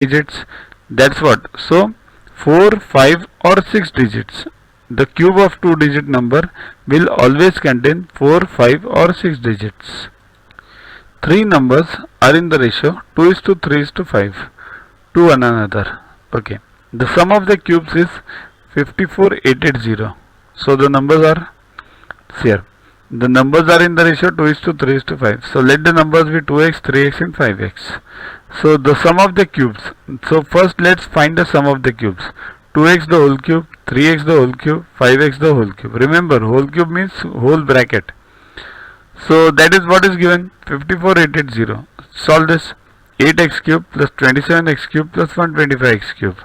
digits. That's what. So 4, 5 or 6 digits. The cube of 2-digit number will always contain 4, 5 or 6 digits. Three numbers are in the ratio 2 is to 3 is to 5 to one another. Okay. The sum of the cubes is 54880. So the numbers are here. The numbers are in the ratio 2 is to 3 is to 5. So let the numbers be 2x, 3x and 5x. So the sum of the cubes. So first let's find the sum of the cubes. 2x the whole cube, 3x the whole cube, 5x the whole cube. Remember, whole cube means whole bracket. So that is what is given, 54880. Solve this. 8x cube plus 27x cube plus 125x cube.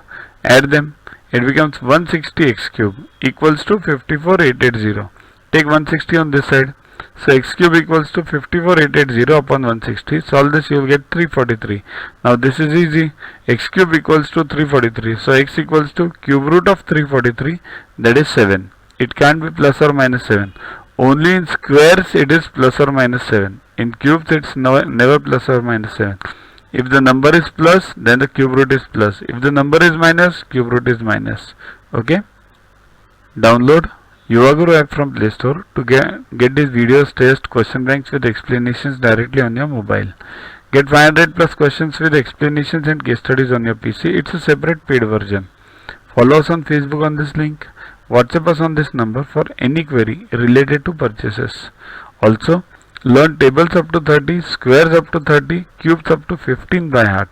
Add them. It becomes 160x cube equals to 54880. Take 160 on this side. So x cube equals to 54880 upon 160. Solve this, you will get 343. Now this is easy. X cube equals to 343. So x equals to cube root of 343, that is 7. It can't be plus or minus 7. Only in squares it is plus or minus 7. In cubes it's never plus or minus 7. If the number is plus, then the cube root is plus. If the number is minus, cube root is minus. Okay. Download Yuva Guru app from Play Store to get these videos, test, question banks with explanations directly on your mobile. Get 500 plus questions with explanations and case studies on your PC. It's a separate paid version. Follow us on Facebook on this link. WhatsApp us on this number for any query related to purchases. Also, learn tables up to 30, squares up to 30, cubes up to 15 by heart.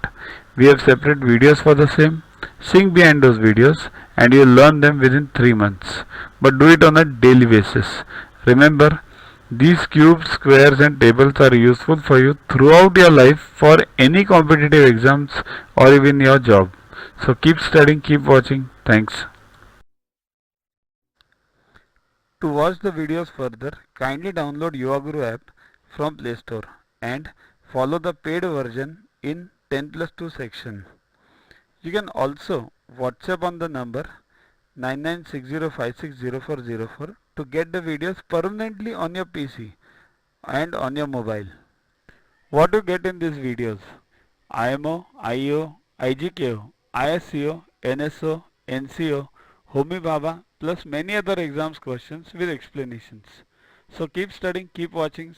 We have separate videos for the same. Sing behind those videos and you'll learn them within 3 months. But do it on a daily basis. Remember, these cubes, squares and tables are useful for you throughout your life for any competitive exams or even your job. So keep studying, keep watching. Thanks. To watch the videos further, kindly download Yuva Guru app from Play Store and follow the paid version in 10+2 section. You can also WhatsApp on the number 9960560404 to get the videos permanently on your PC and on your mobile. What you get in these videos? IMO, IO, IGKO, ISCO, NSO, NCO, Homi Bhabha plus many other exams questions with explanations. So keep studying, keep watching.